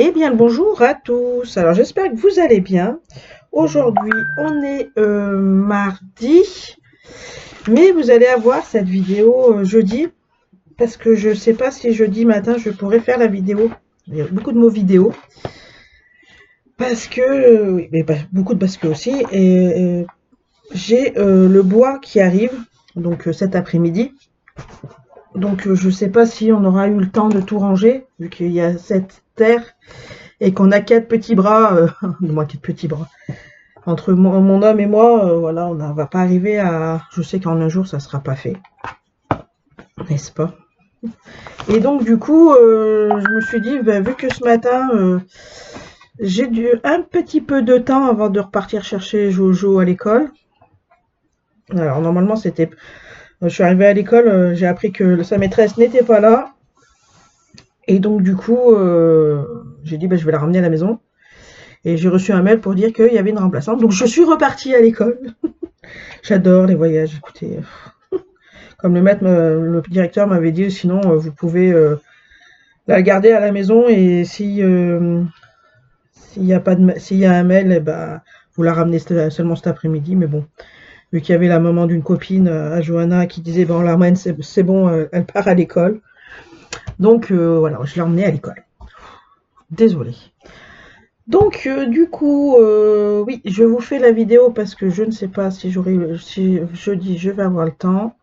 Eh bien, le bonjour à tous. Alors, j'espère que vous allez bien. Aujourd'hui, on est mardi, mais vous allez avoir cette vidéo jeudi, parce que je ne sais pas si jeudi matin je pourrai faire la vidéo. Il y a beaucoup de mots vidéo, parce que, oui, mais beaucoup de parce que aussi, et j'ai le bois qui arrive, donc cet après-midi. Donc, je ne sais pas si on aura eu le temps de tout ranger, vu qu'il y a cette terre et qu'on a quatre petits bras, moins quatre petits bras. Entre mon homme et moi, voilà, on ne va pas arriver à. Je sais qu'en un jour, ça sera pas fait, n'est-ce pas? Et donc, du coup, je me suis dit, vu que ce matin, j'ai un petit peu de temps avant de repartir chercher Jojo à l'école. Alors, normalement, c'était. Je suis arrivée à l'école, j'ai appris que sa maîtresse n'était pas là. Et donc, du coup, j'ai dit, je vais la ramener à la maison. Et j'ai reçu un mail pour dire qu'il y avait une remplaçante. Donc, je suis repartie à l'école. J'adore les voyages, écoutez. Comme le directeur m'avait dit, sinon vous pouvez la garder à la maison et si s'il y a pas de s'il y a un mail, eh ben, vous la ramenez seulement cet après-midi. Mais bon, vu qu'il y avait la maman d'une copine à Johanna qui disait bon, on la ramène, c'est bon, elle part à l'école. Donc voilà, je l'ai emmenée à l'école. Désolée. Donc du coup, oui, je vous fais la vidéo parce que je ne sais pas si jeudi je vais avoir le temps.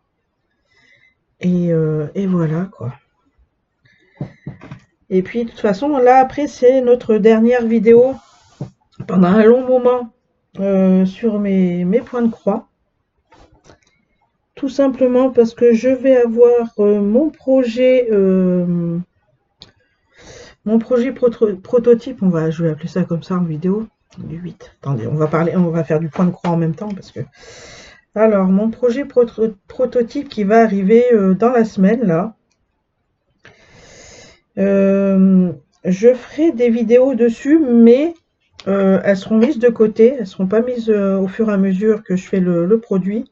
Et voilà quoi. Et puis de toute façon, là après, c'est notre dernière vidéo pendant un long moment sur mes points de croix. Tout simplement parce que je vais avoir mon projet prototype, je vais appeler ça comme ça en vidéo, du 8. Attendez, on va faire du point de croix en même temps parce que. Alors, mon projet prototype qui va arriver dans la semaine là. Je ferai des vidéos dessus, mais elles seront mises de côté, elles seront pas mises au fur et à mesure que je fais le produit,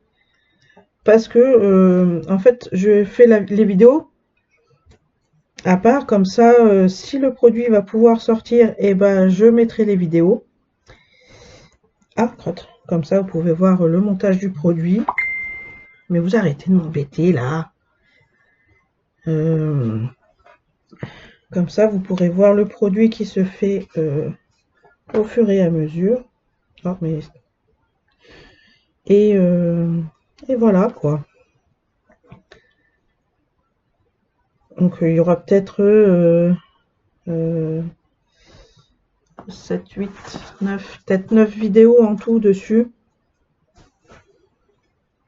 parce que en fait, je fais les vidéos à part, comme ça, si le produit va pouvoir sortir, et ben je mettrai les vidéos. Ah, crotte. Comme ça, vous pouvez voir le montage du produit. Mais vous arrêtez de m'embêter là. Euh, Comme ça, vous pourrez voir le produit qui se fait au fur et à mesure. Oh, mais Et, euh, et voilà quoi. Donc il y aura peut-être 7, 8, 9, peut-être 9 vidéos en tout dessus.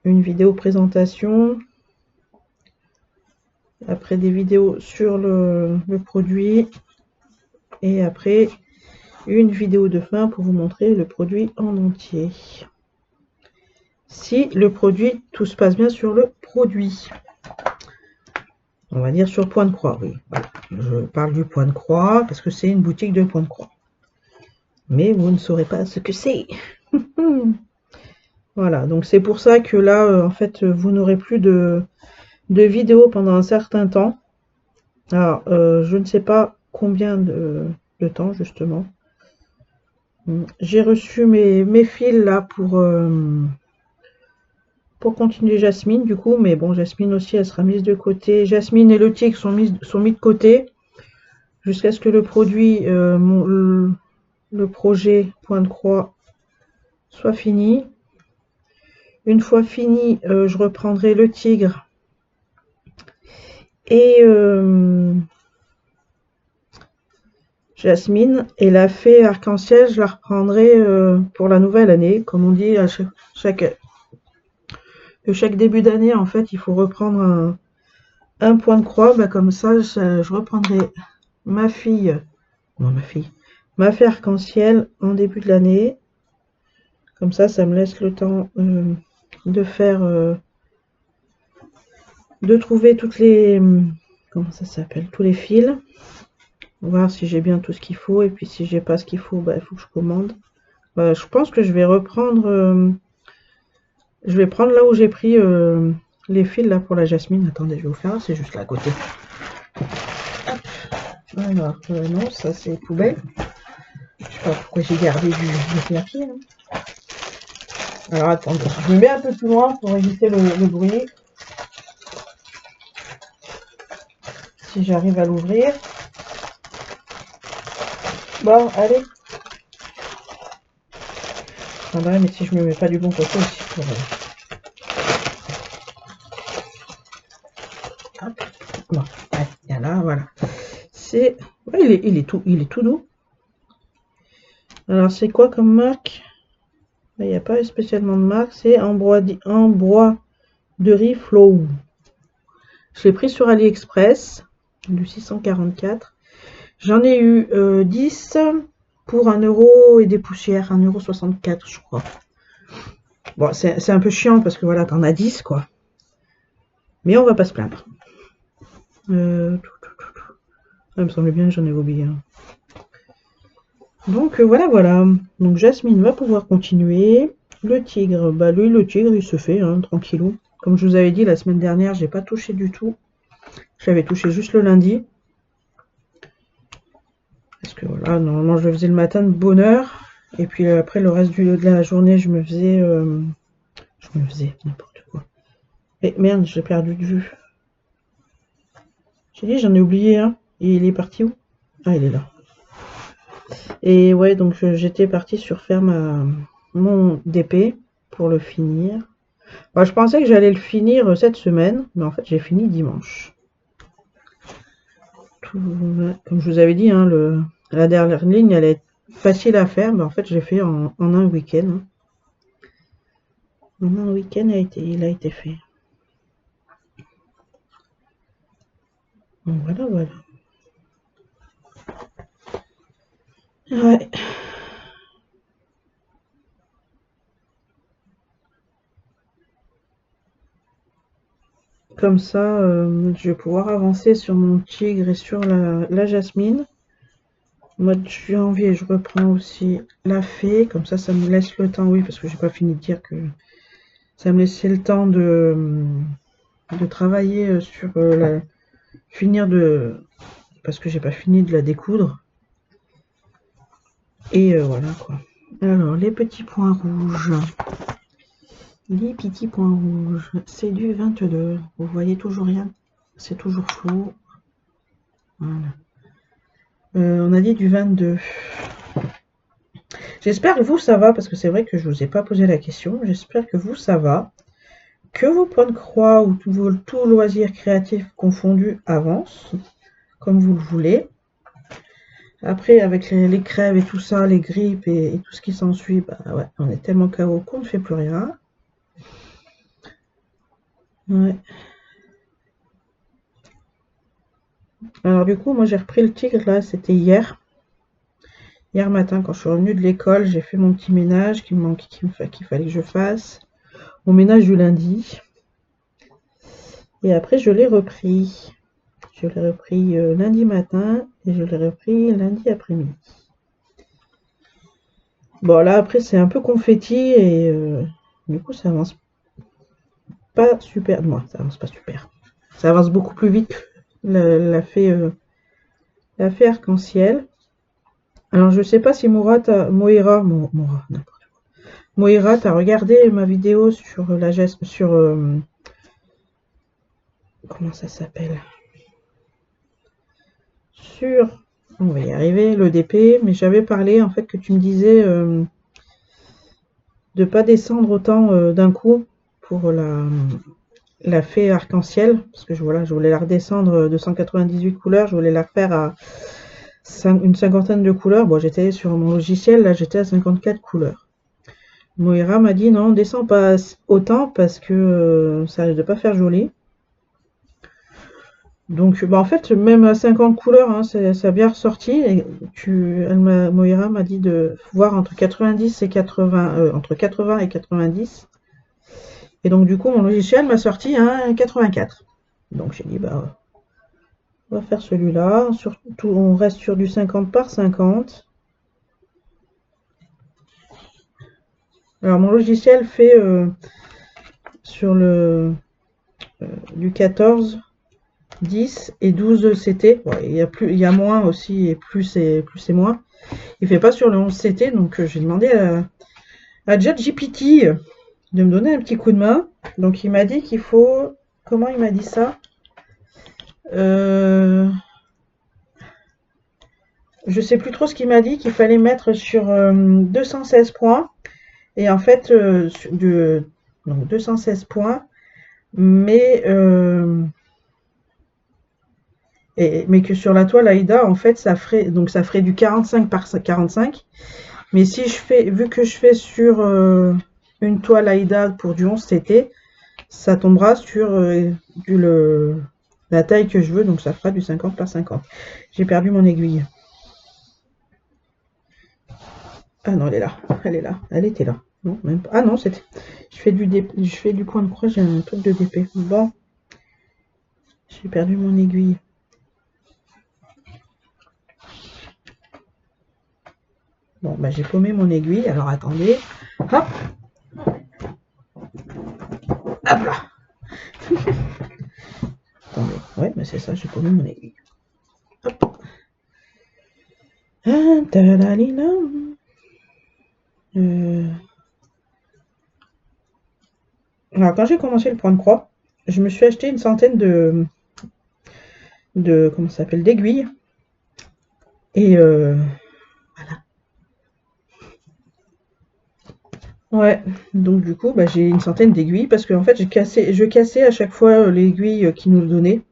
Une vidéo présentation. Après des vidéos sur le produit. Et après une vidéo de fin pour vous montrer le produit en entier. Si le produit, tout se passe bien sur le produit. On va dire sur point de croix, oui. Voilà. Je parle du point de croix parce que c'est une boutique de point de croix. Mais vous ne saurez pas ce que c'est. Voilà, donc c'est pour ça que là, en fait, vous n'aurez plus de vidéos pendant un certain temps. Alors, je ne sais pas combien de temps, justement. J'ai reçu mes fils là pour continuer Jasmine, du coup, mais bon, Jasmine aussi, elle sera mise de côté. Jasmine et le tigre sont mis de côté jusqu'à ce que le produit, le projet point de croix soit fini. Une fois fini, je reprendrai le tigre et Jasmine, et la fée arc-en-ciel, je la reprendrai pour la nouvelle année. Comme on dit, à chaque début d'année, en fait, il faut reprendre un point de croix. Comme ça, je reprendrai ma fée arc-en-ciel en début de l'année. Comme ça me laisse le temps de faire, de trouver toutes les, comment ça s'appelle, tous les fils. Voir si j'ai bien tout ce qu'il faut, et puis si j'ai pas ce qu'il faut, il faut que je commande. Je pense que je vais reprendre, je vais prendre là où j'ai pris les fils là pour la jasmine. Attendez, je vais vous faire, c'est juste là à côté. Hop. Alors, non, ça c'est poubelle. Je sais pas pourquoi j'ai gardé du papier. Hein. Alors, attendez, je me mets un peu plus loin pour éviter le bruit. Si j'arrive à l'ouvrir. Bon, allez. Ah bah, mais si je me mets pas du bon côté aussi pour... Hop. Bon, allez, il y en a, voilà. C'est... Ouais, il est tout doux. Alors, c'est quoi comme marque? Il n'y a pas spécialement de marque. C'est embroiderie Flow. Je l'ai pris sur AliExpress, du 644. J'en ai eu 10 pour 1 € et des poussières, 1,64 € je crois. Bon, c'est un peu chiant parce que voilà, t'en as 10 quoi. Mais on va pas se plaindre. Ah, il me semblait bien que j'en ai oublié un. Donc voilà, voilà. Donc Jasmine va pouvoir continuer. Le tigre, bah lui, le tigre, il se fait, hein, tranquillou. Comme je vous avais dit la semaine dernière, j'ai pas touché du tout. J'avais touché juste le lundi. Parce que voilà, normalement je le faisais le matin de bonne heure. Et puis après le reste de la journée, je me faisais n'importe quoi. Et merde, j'ai perdu de vue. J'ai dit, j'en ai oublié un. Et il est parti où? Ah, il est là. Et ouais, donc j'étais partie sur faire mon DP pour le finir. Bah, je pensais que j'allais le finir cette semaine, mais en fait j'ai fini dimanche. Comme je vous avais dit, hein, la dernière ligne elle est facile à faire, mais en fait j'ai fait en un week-end. En un week-end il a été fait. Donc voilà, voilà. Ouais. Comme ça, je vais pouvoir avancer sur mon tigre et sur la jasmine. Au mois de janvier, je reprends aussi la fée. Comme ça me laisse le temps, oui, parce que j'ai pas fini de dire que ça me laissait le temps de travailler sur finir de... Parce que j'ai pas fini de la découdre. Et voilà, quoi. Alors, les petits points rouges. Les petits points rouges. C'est du 22. Vous voyez toujours rien? C'est toujours flou. Voilà. On a dit du 22. J'espère que vous, ça va, parce que c'est vrai que je vous ai pas posé la question. J'espère que vous, ça va. Que vos points de croix ou tout loisir créatif confondu avancent, comme vous le voulez. Après, avec les crèves et tout ça, les grippes et tout ce qui s'ensuit, bah ouais, on est tellement KO qu'on ne fait plus rien. Ouais. Alors du coup, moi j'ai repris le tigre là, c'était hier. Hier matin, quand je suis revenue de l'école, j'ai fait mon petit ménage qu'il fallait que je fasse. Mon ménage du lundi. Et après, je l'ai repris. Je l'ai repris lundi matin et je l'ai repris lundi après-midi. Bon, là, après, c'est un peu confetti et du coup, ça avance pas super. Moi, ça avance pas super. Ça avance beaucoup plus vite que la fée arc-en-ciel. Alors, je sais pas si Moira, t'as regardé ma vidéo sur la geste, sur comment ça s'appelle? Sur, on va y arriver, le DP, mais j'avais parlé en fait que tu me disais de pas descendre autant d'un coup pour la fée arc-en-ciel, parce que voilà, je voulais la redescendre de 198 couleurs, je voulais la refaire à une cinquantaine de couleurs. Bon, j'étais sur mon logiciel, là j'étais à 54 couleurs. Moira m'a dit non, descends pas autant parce que ça risque de pas faire joli. Donc bah en fait même à 50 couleurs, hein, ça a bien ressorti. Et Moira m'a dit de voir entre 90 et 80, entre 80 et 90. Et donc du coup mon logiciel m'a sorti un 84. Donc j'ai dit bah on va faire celui-là. Surtout on reste sur du 50 par 50. Alors mon logiciel fait sur le du 14 10 et 12 CT. Ouais, il y a moins aussi, et plus et moins. Il fait pas sur le 11 CT, donc j'ai demandé à ChatGPT de me donner un petit coup de main. Donc il m'a dit qu'il faut... Comment il m'a dit ça? Je sais plus trop ce qu'il m'a dit, qu'il fallait mettre sur 216 points. Et en fait, donc 216 points, mais, mais que sur la toile AIDA, en fait, ça ferait du 45 par 45. Mais si je fais, vu que je fais sur une toile AIDA pour du 11 TT, ça tombera sur la taille que je veux, donc ça fera du 50 par 50. J'ai perdu mon aiguille. Ah non, elle est là. Elle est là. Elle était là. Non, même pas. Ah non, c'était. Je fais du point de croix, j'ai un truc de DP. Bon. J'ai perdu mon aiguille. Bon, bah j'ai paumé mon aiguille. Alors attendez. Hop. Hop là. Attendez. Ouais, mais c'est ça, j'ai paumé mon aiguille. Hop. Alors quand j'ai commencé le point de croix, je me suis acheté une centaine comment ça s'appelle, d'aiguilles. Et voilà. Ouais, donc du coup, bah, j'ai une centaine d'aiguilles parce que en fait, je cassais à chaque fois l'aiguille qui nous le donnait.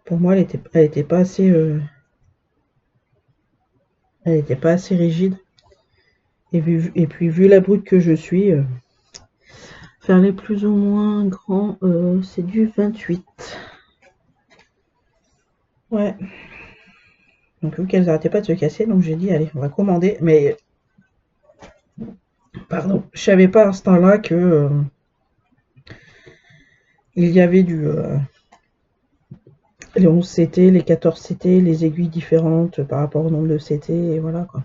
Pour moi, elle était pas assez, elle était pas assez rigide. Et puis vu la brute que je suis, faire les plus ou moins grands, c'est du 28. Ouais. Donc vu qu'elles arrêtaient pas de se casser, donc j'ai dit allez, on va commander. Mais pardon, je savais pas à ce temps-là que il y avait les 11 CT, les 14 CT, les aiguilles différentes par rapport au nombre de CT, et voilà quoi.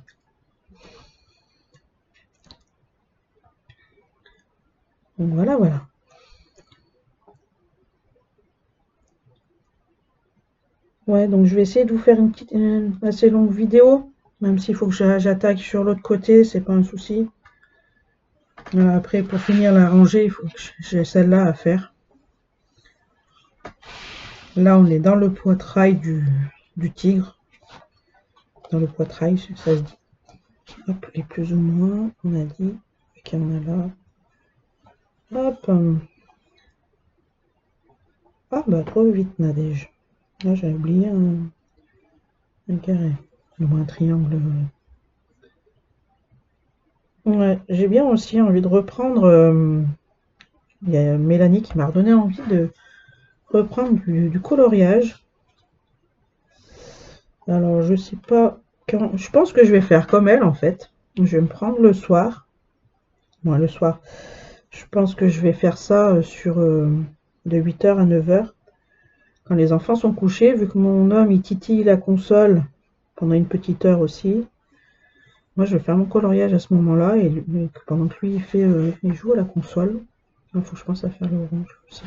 Donc voilà, voilà. Ouais, donc je vais essayer de vous faire une assez longue vidéo, même s'il faut que j'attaque sur l'autre côté, c'est pas un souci. Après, pour finir la rangée, il faut que j'ai celle-là à faire. Là, on est dans le poitrail du tigre. Dans le poitrail, ça se dit. Hop, et plus ou moins, on a dit qu'il y en a là. Hop. Ah bah trop vite, Nadège. Là, j'ai oublié un carré. Ou un triangle. Ouais, j'ai bien aussi envie de reprendre. Il y a Mélanie qui m'a redonné envie de reprendre du coloriage. Alors, je sais pas quand. Je pense que je vais faire comme elle en fait. Je vais me prendre le soir. Bon, le soir. Je pense que je vais faire ça de 8h à 9h. Quand les enfants sont couchés, vu que mon homme il titille la console pendant une petite heure aussi. Moi, je vais faire mon coloriage à ce moment-là et pendant que lui il joue à la console. Il faut que je pense à faire le orange aussi.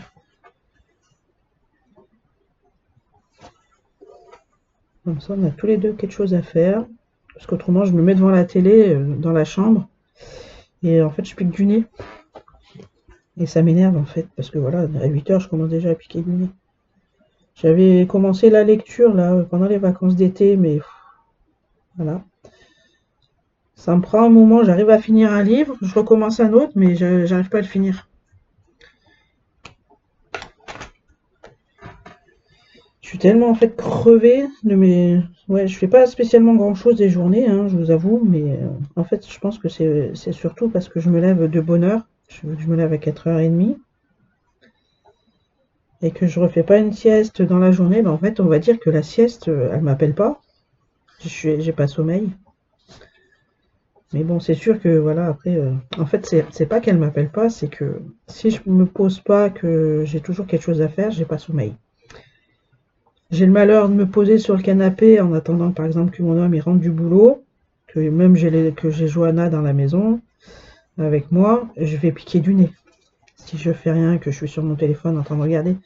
Comme ça, on a tous les deux quelque chose à faire. Parce qu'autrement, je me mets devant la télé, dans la chambre. Et en fait, je pique du nez. Et ça m'énerve en fait. Parce que voilà, à 8h, je commence déjà à piquer du nez. J'avais commencé la lecture là pendant les vacances d'été, mais voilà. Ça me prend un moment, j'arrive à finir un livre, je recommence un autre, mais j'arrive pas à le finir. Je suis tellement en fait crevée de mes... Ouais, je fais pas spécialement grand chose des journées, hein, je vous avoue, mais en fait je pense que c'est surtout parce que je me lève de bonne heure. Je me lève à 4h30 et que je refais pas une sieste dans la journée. Ben en fait on va dire que la sieste, elle m'appelle pas. J'ai pas sommeil. Mais bon, c'est sûr que voilà, après, en fait, c'est pas qu'elle m'appelle pas, c'est que si je me pose pas, que j'ai toujours quelque chose à faire, j'ai pas sommeil. J'ai le malheur de me poser sur le canapé en attendant, par exemple, que mon homme il rentre du boulot, que même que j'ai Johanna dans la maison avec moi, je vais piquer du nez. Si je fais rien, que je suis sur mon téléphone en train de regarder.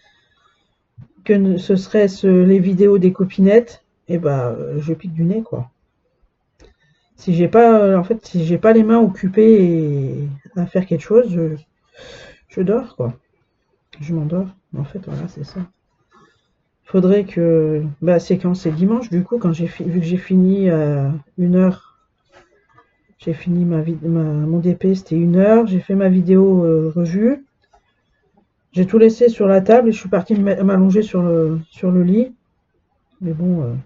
que ce serait les vidéos des copinettes, et bah je pique du nez quoi. Si j'ai pas, en fait, si j'ai pas les mains occupées à faire quelque chose, je dors quoi. Je m'endors. En fait, voilà, c'est ça. Faudrait que, bah c'est quand c'est dimanche du coup, quand vu que j'ai fini à 1 heure, j'ai fini mon DP, c'était 1 heure, j'ai fait ma vidéo revue. J'ai tout laissé sur la table et je suis partie m'allonger sur le lit. Mais bon,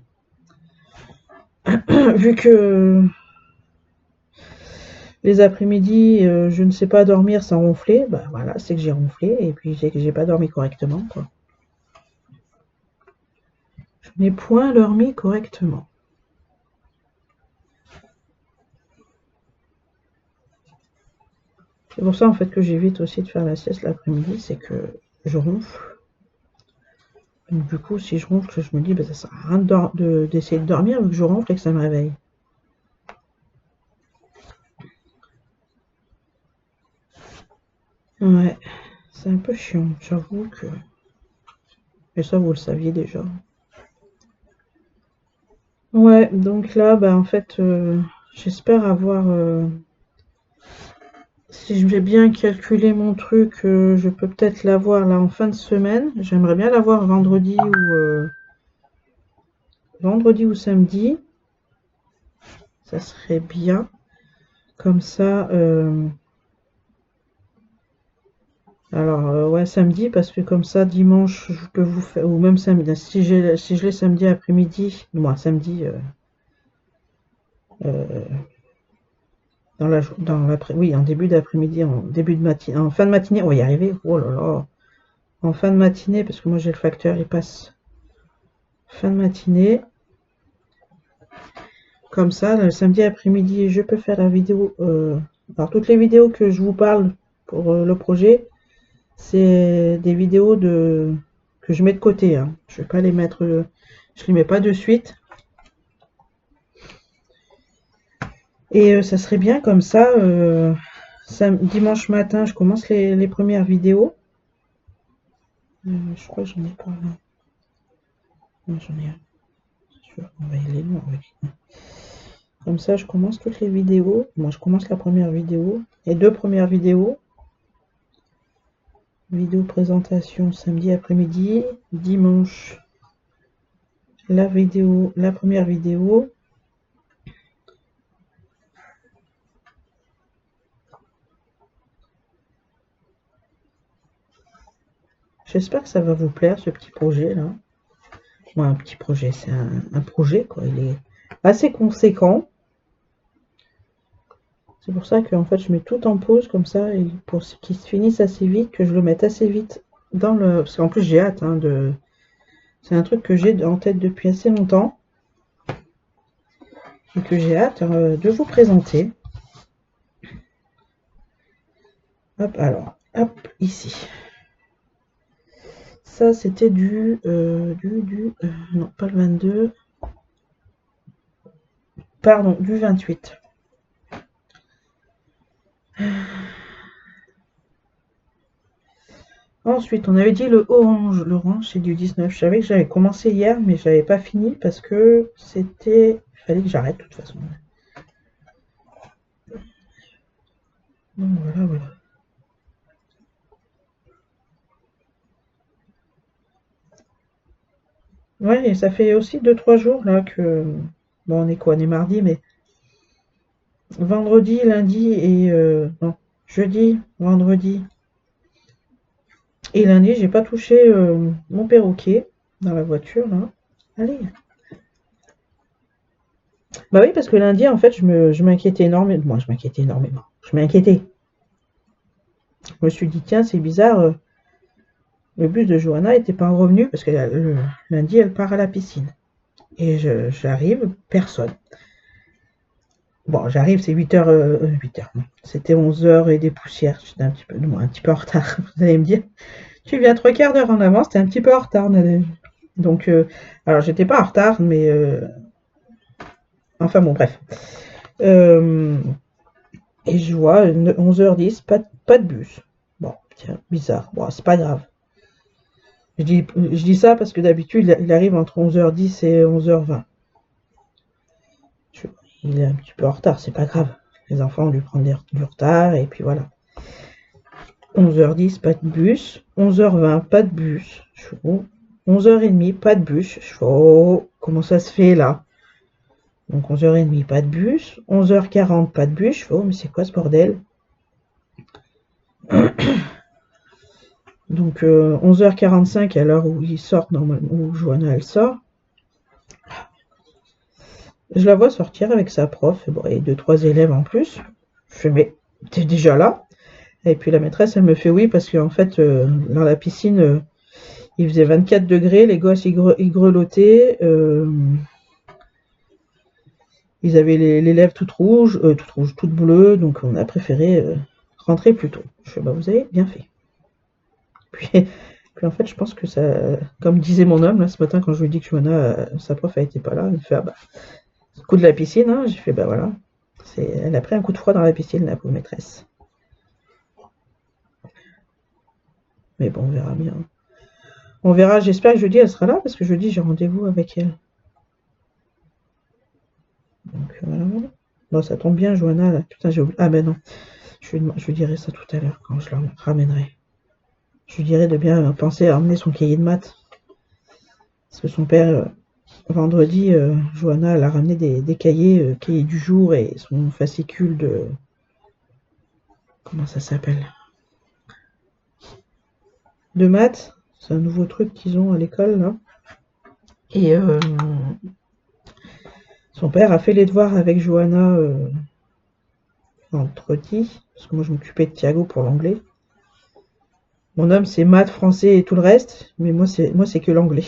vu que les après-midi, je ne sais pas dormir sans ronfler, bah voilà, c'est que j'ai ronflé et puis c'est que j'ai pas dormi correctement, quoi. Je n'ai point dormi correctement. C'est pour ça en fait que j'évite aussi de faire la sieste l'après-midi, c'est que je ronfle. Donc du coup, si je ronfle, je me dis, bah, ça sert à rien d'essayer de dormir vu que je ronfle et que ça me réveille. Ouais, c'est un peu chiant, j'avoue que... Et ça, vous le saviez déjà. Ouais, donc là, bah en fait, j'espère avoir... si je vais bien calculer mon truc, je peux peut-être l'avoir là en fin de semaine. J'aimerais bien l'avoir vendredi ou samedi. Ça serait bien. Comme ça, alors ouais, samedi, parce que comme ça, dimanche, je peux vous faire, ou même samedi, si je l'ai samedi après-midi, moi, samedi, euh, oui, en début d'après-midi, en début de matinée, en fin de matinée, on va y arriver. Oh là là, en fin de matinée, parce que moi j'ai le facteur, il passe fin de matinée. Comme ça, le samedi après-midi, je peux faire la vidéo. Alors toutes les vidéos que je vous parle pour le projet, c'est des vidéos que je mets de côté. Hein. Je vais pas les mettre, je les mets pas de suite. Et ça serait bien comme ça. Dimanche matin, je commence les premières vidéos. Je crois que j'en ai pas là. Non, j'en ai un. C'est sûr, on va y aller loin avec. Comme ça, je commence toutes les vidéos. Moi, je commence la première vidéo. Les 2 premières vidéos. Vidéo présentation samedi après-midi. Dimanche, la première vidéo. J'espère que ça va vous plaire, ce petit projet là. Moi, un petit projet, c'est un projet, quoi. Il est assez conséquent. C'est pour ça que en fait, je mets tout en pause comme ça, et pour qu'il se finisse assez vite, que je le mette assez vite dans le... Parce qu'en plus, j'ai hâte, hein, c'est un truc que j'ai en tête depuis assez longtemps, et que j'ai hâte de vous présenter. Hop, alors, hop, ici. Ça, c'était non, pas le 22. Pardon, du 28. Ensuite, on avait dit le orange. L'orange, c'est du 19. Je savais que j'avais commencé hier, mais j'avais pas fini parce que c'était... Il fallait que j'arrête de toute façon. Donc voilà, voilà. Ouais, et ça fait aussi 2-3 jours là que... Bon, on est quoi? On est mardi, mais vendredi, lundi et... non, jeudi, vendredi et lundi, j'ai pas touché mon perroquet dans la voiture, là. Allez. Bah oui, parce que lundi, en fait, je m'inquiétais énormément. Moi, je m'inquiétais énormément. Je m'inquiétais. Je me suis dit, tiens, c'est bizarre, le bus de Johanna était pas revenu parce que le lundi, elle part à la piscine. Et j'arrive, personne. Bon, j'arrive, c'est 8h, 8h, non. C'était 11h et des poussières. J'étais un petit peu en retard. Vous allez me dire, tu viens 3/4 d'heure en avance, t'es un petit peu en retard, Nadège. Donc, alors j'étais pas en retard, mais enfin bon, bref. Et je vois 11h10, pas de bus. Bon, tiens, bizarre. Bon, c'est pas grave. Je dis ça parce que d'habitude, il arrive entre 11h10 et 11h20. Il est un petit peu en retard, c'est pas grave. Les enfants, on lui prend du retard, et puis voilà. 11h10, pas de bus. 11h20, pas de bus. 11h30, pas de bus. Oh, comment ça se fait là? Donc 11h30, pas de bus. 11h40, pas de bus. Oh, mais c'est quoi ce bordel? Donc 11h45, à l'heure où ils sortent, normalement, où Johanna elle sort. Je la vois sortir avec sa prof, bon, et 2-3 élèves en plus. Je fais, mais t'es déjà là? Et puis la maîtresse, elle me fait oui, parce qu'en fait, dans la piscine, il faisait 24 degrés, les gosses, ils grelottaient. Ils avaient les lèvres toutes rouges, toutes bleues, donc on a préféré rentrer plus tôt. Je fais, bah vous avez bien fait. Puis en fait, je pense que ça, comme disait mon homme là ce matin quand je lui ai dit que Johanna, sa prof, elle était pas là, il me fait, ah bah, coup de la piscine, hein. J'ai fait, bah voilà, elle a pris un coup de froid dans la piscine, la pauvre maîtresse. Mais bon, on verra bien. On verra, j'espère que jeudi elle sera là, parce que jeudi j'ai rendez-vous avec elle. Donc voilà. Bon, ça tombe bien, Johanna, là. Putain, j'ai oublié. Ah ben non, je lui dirai ça tout à l'heure quand je la ramènerai. Je lui dirai de bien penser à emmener son cahier de maths. Parce que son père, vendredi, Johanna, elle a ramené des cahiers, cahiers du jour et son fascicule de... Comment ça s'appelle? De maths. C'est un nouveau truc qu'ils ont à l'école, là. Et son père a fait les devoirs avec Johanna vendredi, parce que moi je m'occupais de Thiago pour l'anglais. Mon homme c'est maths, français et tout le reste, mais moi c'est que l'anglais.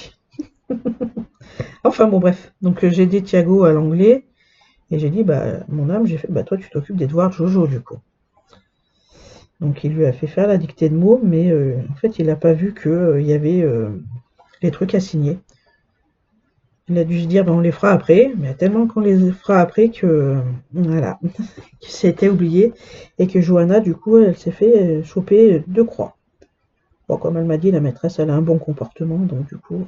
Enfin bon bref, donc j'ai aidé Thiago à l'anglais, et j'ai dit, bah mon homme, j'ai fait, bah toi tu t'occupes des devoirs de Jojo du coup. Donc il lui a fait faire la dictée de mots, mais en fait il n'a pas vu qu'il y avait les trucs à signer. Il a dû se dire, ben, on les fera après, mais tellement qu'on les fera après que, voilà, que c'était oublié, et que Johanna, du coup, elle s'est fait choper 2 croix. Bon, comme elle m'a dit, la maîtresse, elle a un bon comportement, donc du coup,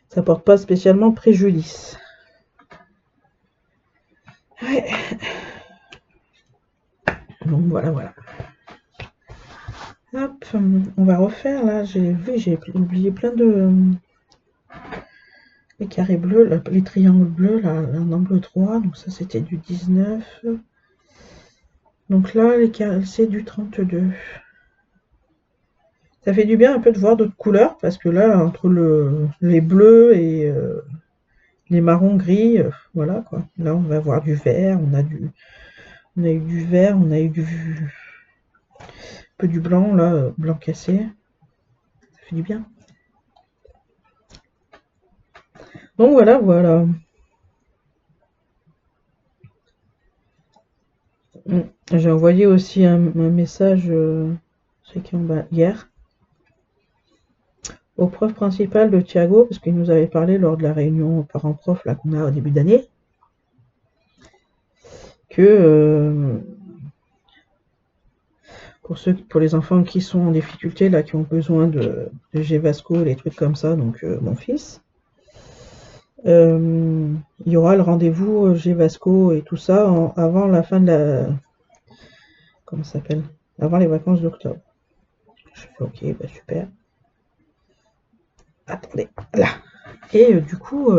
ça porte pas spécialement préjudice. Ouais. Donc voilà, voilà. Hop, on va refaire, là, j'ai oublié plein de... les carrés bleus, là, les triangles bleus, là, en angle 3, donc ça c'était du 19. Donc là, les carrés, c'est du 32. Ça fait du bien un peu de voir d'autres couleurs, parce que là, entre les bleus et les marrons gris, voilà quoi. Là, on va avoir du vert, on a eu du vert, on a eu un peu du blanc, là, blanc cassé. Ça fait du bien. Donc voilà, voilà. J'ai envoyé aussi un message, hier, au prof principal de Thiago, parce qu'il nous avait parlé lors de la réunion parents-prof là qu'on a au début d'année, que pour les enfants qui sont en difficulté, là, qui ont besoin de Gvasco, les trucs comme ça, donc mon fils, il y aura le rendez-vous Gvasco et tout ça avant la fin de la... Comment ça s'appelle? Avant les vacances d'octobre. Je fais ok, bah super. Attendez, là. Et du coup,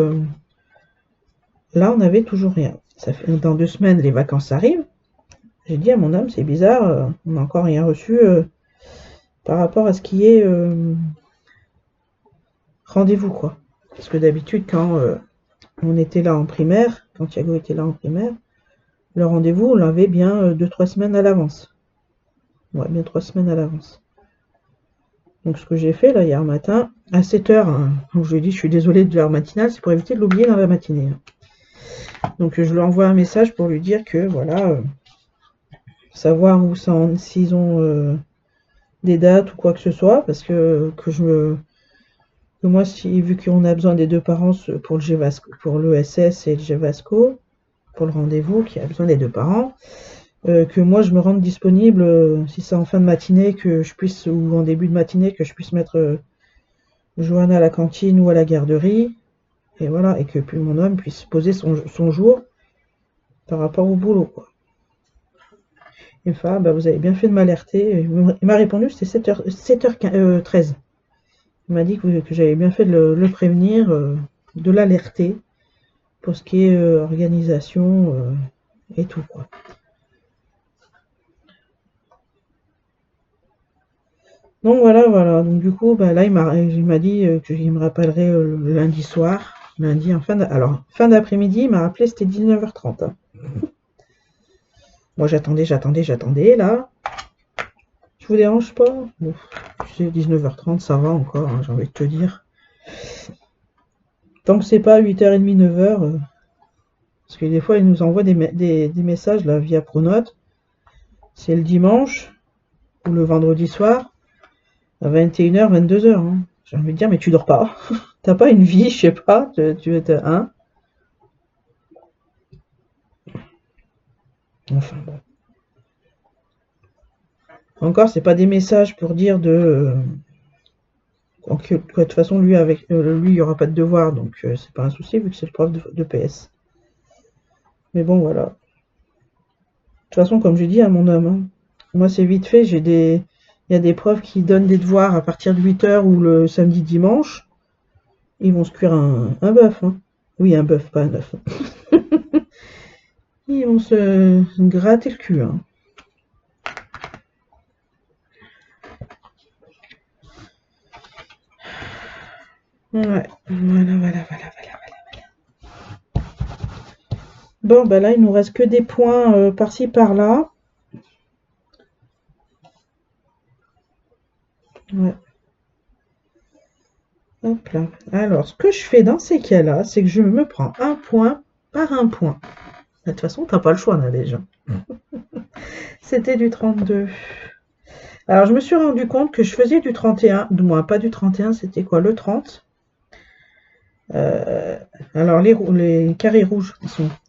là, on n'avait toujours rien. Ça fait, dans 2 semaines, les vacances arrivent. J'ai dit à mon homme, c'est bizarre, on n'a encore rien reçu par rapport à ce qui est rendez-vous, quoi. Parce que d'habitude, quand on était là en primaire, quand Thiago était là en primaire, le rendez-vous, on l'avait bien 2-3 semaines à l'avance. Ouais, bien 3 semaines à l'avance. Donc ce que j'ai fait là hier matin, à 7h, hein, je lui ai dit je suis désolée de l'heure matinale, c'est pour éviter de l'oublier dans la matinée. Donc je lui envoie un message pour lui dire que voilà, savoir où s'ils ont des dates ou quoi que ce soit, parce que moi, vu qu'on a besoin des 2 parents pour le Gvasco, pour l'ESS et le Gvasco, pour le rendez-vous, qui a besoin des 2 parents, que moi je me rende disponible si c'est en fin de matinée que je puisse, ou en début de matinée, que je puisse mettre joindre à la cantine ou à la garderie. Et voilà, et que puis mon homme puisse poser son jour par rapport au boulot, quoi. Il me fait, ah, bah, vous avez bien fait de m'alerter. Il m'a répondu, c'était 7h13. Il m'a dit que j'avais bien fait de le prévenir, de l'alerter pour ce qui est organisation et tout, quoi. Donc voilà. Donc du coup, bah, là, il m'a dit qu'il me rappellerait le lundi soir. Lundi, alors, fin d'après-midi, il m'a rappelé, c'était 19h30. Hein. Moi, j'attendais, là. Je vous dérange pas? Bon, tu sais, 19h30, ça va encore, hein, j'ai envie de te dire. Tant que c'est pas 8h30, 9h, parce que des fois, il nous envoie des messages là via Pronote. C'est le dimanche ou le vendredi soir, à 21h, 22h. Hein. J'ai envie de dire, mais tu dors pas. T'as pas une vie, je sais pas, tu es un. Enfin bon. Encore, c'est pas des messages pour dire de que de toute façon lui il y aura pas de devoir, donc c'est pas un souci vu que c'est le prof de PS. Mais bon voilà. De toute façon, comme j'ai dit à mon homme, hein, moi c'est vite fait, il y a des profs qui donnent des devoirs à partir de 8h ou le samedi dimanche, ils vont se cuire un bœuf. Hein. Oui, un bœuf, pas un œuf. Ils vont se gratter le cul. Hein. Ouais, voilà. Bon, bah là, il nous reste que des points par-ci, par-là. Ouais. Hop là. Alors, ce que je fais dans ces cas-là, c'est que je me prends un point par un point. De toute façon, t'as pas le choix, là, déjà. C'était du 32. Alors, je me suis rendu compte que je faisais du 31. Du moins, pas du 31, c'était quoi, le 30. Alors, les carrés rouges,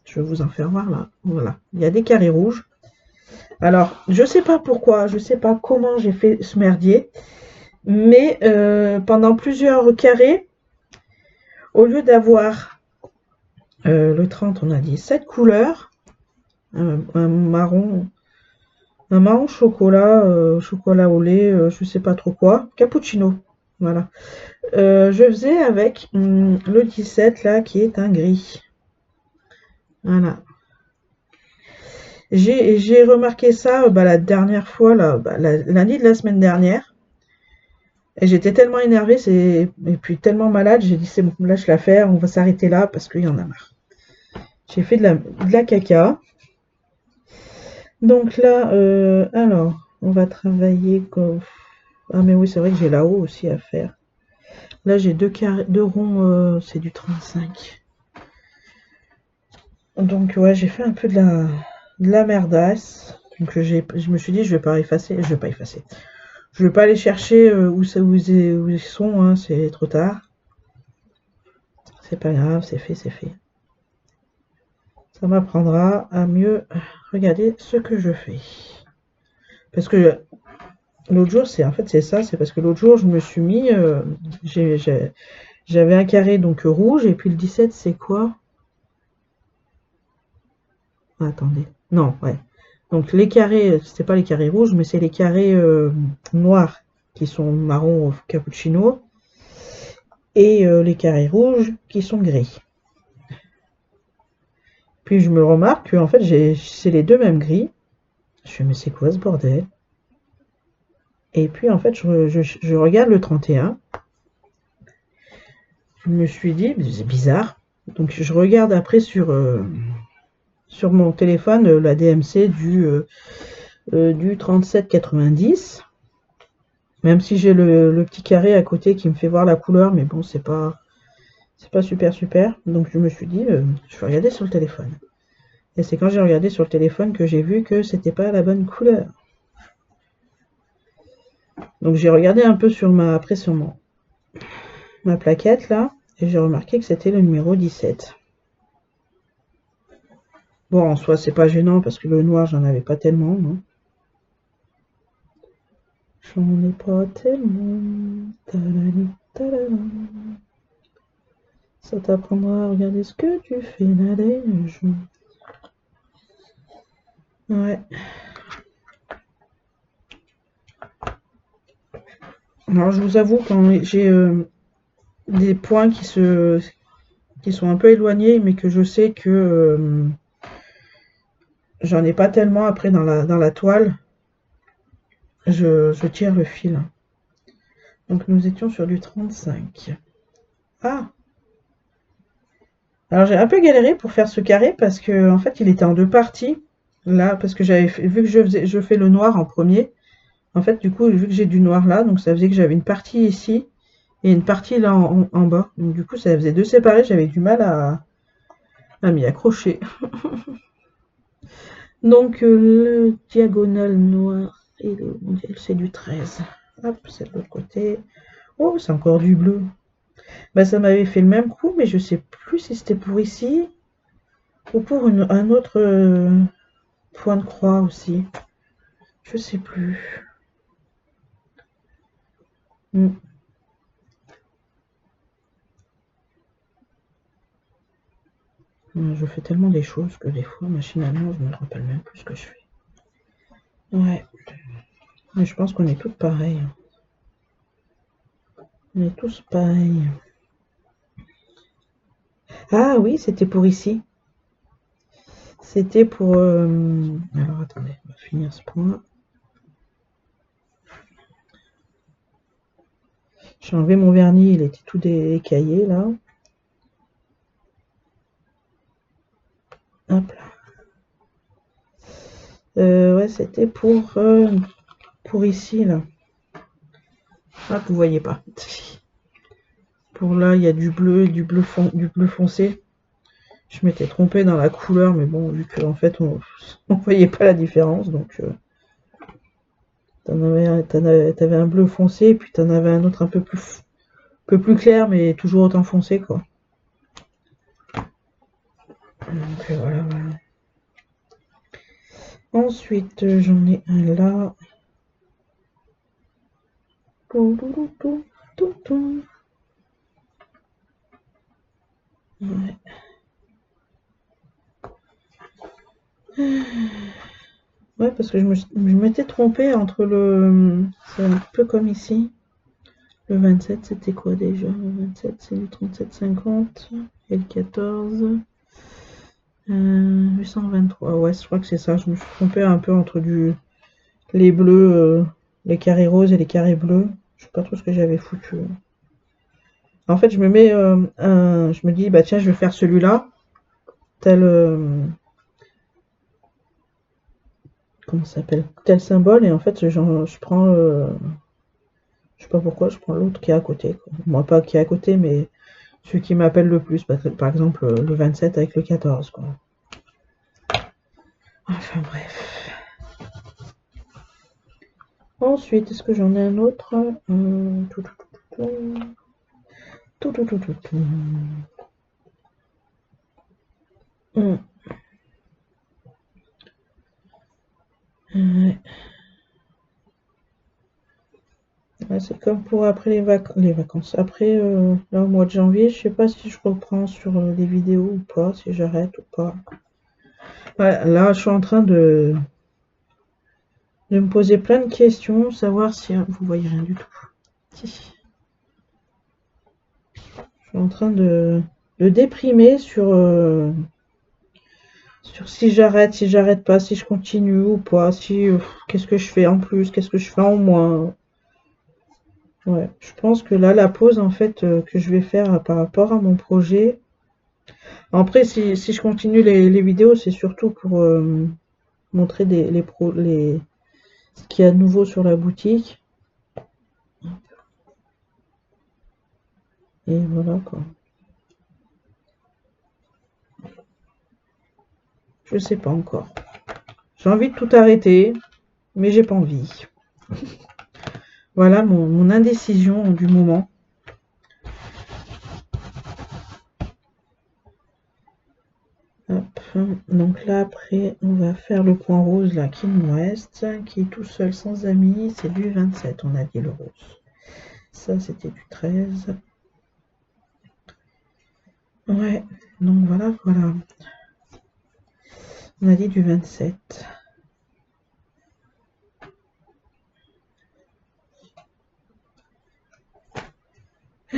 je vais vous en faire voir, là. Voilà. Il y a des carrés rouges. Alors, je sais pas pourquoi, je sais pas comment j'ai fait ce merdier. Mais pendant plusieurs carrés, au lieu d'avoir le 30, on a dit 7 couleurs, un marron chocolat, chocolat au lait, je sais pas trop quoi, cappuccino, voilà. Je faisais avec le 17 là qui est un gris. Voilà. J'ai remarqué ça la dernière fois, là, lundi de la semaine dernière. Et j'étais tellement énervée, et puis tellement malade, j'ai dit c'est bon, là je la fais, on va s'arrêter là parce qu'il y en a marre. J'ai fait de la caca. Donc là, alors, on va travailler comme... Ah mais oui, c'est vrai que j'ai là-haut aussi à faire. Là j'ai deux ronds, c'est du 35. Donc ouais, j'ai fait un peu de la merdasse. Donc je me suis dit je vais pas effacer. Je vais pas aller chercher où ils sont, hein, c'est trop tard. C'est pas grave, c'est fait. Ça m'apprendra à mieux regarder ce que je fais. Parce que l'autre jour, c'est parce que l'autre jour, je me suis mis, j'avais un carré donc rouge, et puis le 17, c'est quoi? Ah, attendez. Non, ouais. Donc les carrés, c'était pas les carrés rouges, mais c'est les carrés noirs qui sont marron cappuccino, et les carrés rouges qui sont gris. Puis je me remarque que en fait, c'est les deux mêmes gris. Je fais, mais c'est quoi ce bordel? Et puis en fait, je regarde le 31. Je me suis dit, c'est bizarre. Donc je regarde après sur mon téléphone la DMC du 37,90. Même si j'ai le petit carré à côté qui me fait voir la couleur, mais bon, c'est pas super. Donc je me suis dit, je vais regarder sur le téléphone. Et c'est quand j'ai regardé sur le téléphone que j'ai vu que c'était pas la bonne couleur. Donc j'ai regardé un peu sur ma plaquette là, et j'ai remarqué que c'était le numéro 17. Bon, en soi, c'est pas gênant parce que le noir, j'en avais pas tellement, non? J'en ai pas tellement. Tadam. Ça t'apprendra à regarder ce que tu fais la neige. Ouais. Alors je vous avoue, quand j'ai des points qui sont un peu éloignés, mais que je sais que j'en ai pas tellement après dans la toile, je tire le fil. Donc nous étions sur du 35. Ah! Alors j'ai un peu galéré pour faire ce carré parce que en fait il était en deux parties. Là, parce que vu que je fais le noir en premier, en fait du coup vu que j'ai du noir là, donc ça faisait que j'avais une partie ici et une partie là en bas. Donc du coup ça faisait deux séparés, j'avais du mal à m'y accrocher. Donc le diagonale noir et le mondial c'est du 13. Hop, c'est de l'autre côté. Oh, c'est encore du bleu. Bah ça m'avait fait le même coup, mais je sais plus si c'était pour ici ou pour un autre point de croix aussi. Je sais plus. Je fais tellement des choses que des fois, machinalement, je me rappelle même plus ce que je fais. Ouais. Mais je pense qu'on est toutes pareilles. On est tous pareils. Ah oui, c'était pour ici. C'était pour... Alors attendez, on va finir ce point. J'ai enlevé mon vernis, il était tout écaillé là. Hop là. Ouais, c'était pour ici là. Ah, vous voyez pas. Pour là, il y a du bleu, du bleu foncé. Je m'étais trompée dans la couleur, mais bon, vu que en fait on voyait pas la différence, donc t'avais un bleu foncé, puis t'en avais un autre un peu plus clair, mais toujours autant foncé, quoi. Donc voilà. Ensuite, j'en ai un là. Ouais. Ouais, parce que je m'étais trompée entre le... C'est un peu comme ici. Le 27, c'était quoi déjà? Le 27, c'est du 37,50. Et le 14... 823. Ouais, je crois que c'est ça. Je me suis trompée un peu entre les bleus, les carrés roses et les carrés bleus. Je sais pas trop ce que j'avais foutu. En fait, je me dis, bah tiens, je vais faire celui-là. Tel... comment ça s'appelle? Tel symbole. Et en fait, je prends... je sais pas pourquoi, je prends l'autre qui est à côté, quoi. Moi, pas qui est à côté, mais celui qui m'appelle le plus. Par exemple, le 27 avec le 14, quoi. Enfin, bref. Ensuite, est-ce que j'en ai un autre? Ouais, c'est comme pour après les vacances. Après, là, au mois de janvier, je sais pas si je reprends sur les vidéos ou pas, si j'arrête ou pas. Ouais, là, je suis en train de me poser plein de questions, savoir si... Vous voyez rien du tout. Si. Je suis en train de déprimer sur si j'arrête pas, si je continue ou pas, si qu'est-ce que je fais en plus, qu'est-ce que je fais en moins. Ouais, je pense que là, la pause en fait que je vais faire par rapport à mon projet. Après, si je continue les vidéos, c'est surtout pour montrer ce qu'il y a de nouveau sur la boutique. Et voilà quoi. Je sais pas encore. J'ai envie de tout arrêter, mais j'ai pas envie. Voilà mon indécision du moment. Hop. Donc là après on va faire le point rose là qui nous reste, qui est tout seul sans amis, c'est du 27, on a dit le rose. Ça, c'était du 13. Ouais, donc voilà, voilà. On a dit du 27. Ouais,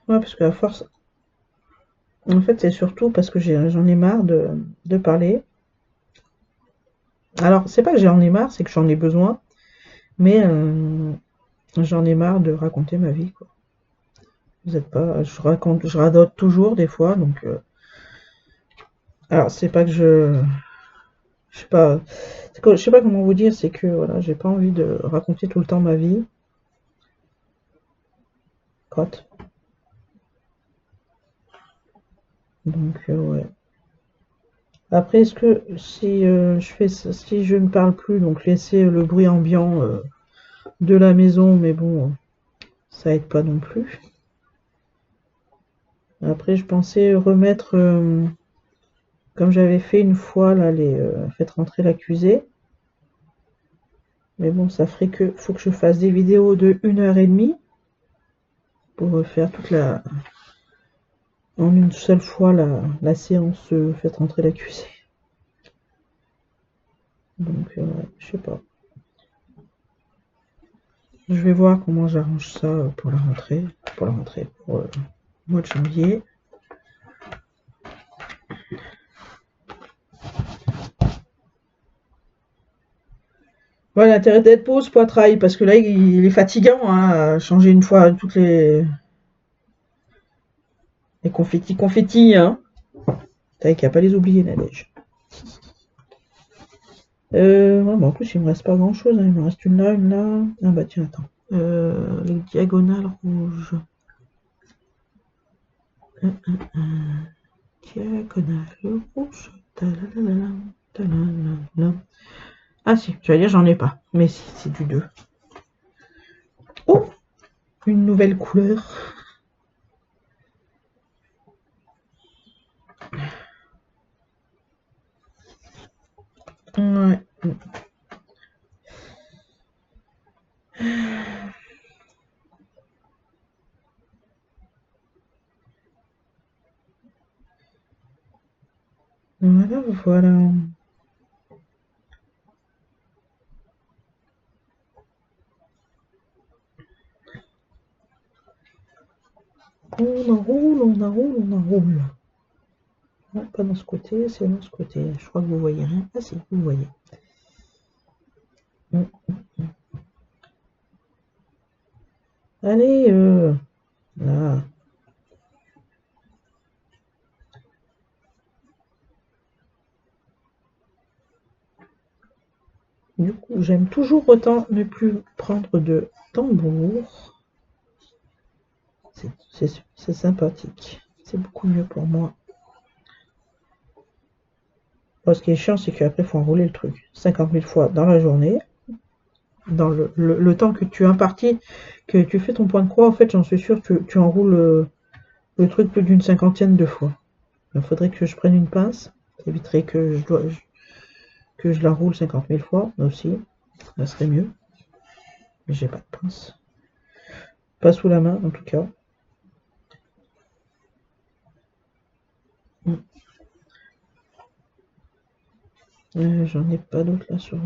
parce qu'à force... En fait, c'est surtout parce que j'en ai marre de parler. Alors, c'est pas que j'en ai marre, c'est que j'en ai besoin. Mais j'en ai marre de raconter ma vie, quoi. Vous êtes pas... je radote toujours, des fois, donc... alors, c'est pas que je sais pas... je sais pas comment vous dire, c'est que, voilà, j'ai pas envie de raconter tout le temps ma vie. Crotte. Donc, ouais. Après, est-ce que si si je ne parle plus, donc laisser le bruit ambiant de la maison, mais bon, ça aide pas non plus. Après, je pensais remettre, comme j'avais fait une fois, là, faites rentrer l'accusé. Mais bon, ça ferait que, faut que je fasse des vidéos de 1h30 pour faire toute en une seule fois la séance faites rentrer l'accusé. Donc, je sais pas. Je vais voir comment j'arrange ça pour la rentrée, pour le mois de janvier. Ouais, l'intérêt d'être pause, poitrail, parce que là, il est fatigant, hein, changer une fois toutes les confettis, hein. T'as qu'à pas les oublier, la neige. Ouais, bah en plus, il me reste pas grand chose, hein. Il me reste une là, une là. Ah bah tiens, attends. Les diagonales rouges. Diagonale rouge. Ah si, j'allais dire j'en ai pas. Mais si, c'est du 2. Oh, une nouvelle couleur. Ouais. Voilà, voilà. On enroule, on enroule, on enroule. Non, pas dans ce côté, c'est dans ce côté. Je crois que vous voyez rien. Ah si, vous voyez. Allez, là. Du coup, j'aime toujours autant ne plus prendre de tambour. C'est sympathique. C'est beaucoup mieux pour moi. Bon, ce qui est chiant, c'est qu'après, il faut enrouler le truc 50 000 fois dans la journée. Dans le temps que tu impartis, que tu fais ton point de croix, en fait, j'en suis sûre, tu enroules le truc plus d'une cinquantaine de fois. Il faudrait que je prenne une pince. Ça éviterait que que je la roule 50 000 fois aussi. Ça serait mieux. Mais j'ai pas de pince. Pas sous la main, en tout cas. J'en ai pas d'autres là sur le...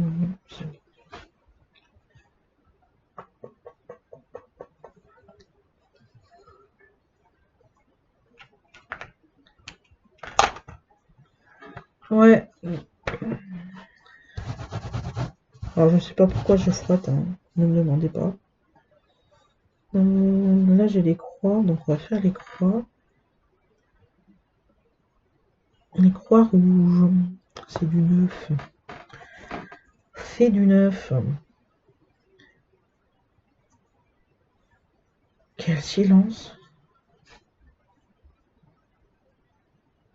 Ouais. Alors je sais pas pourquoi je frotte, hein. Ne me demandez pas. Là j'ai les croix, donc on va faire les croix. Les croix rouges. C'est du 9. C'est du 9. Quel silence.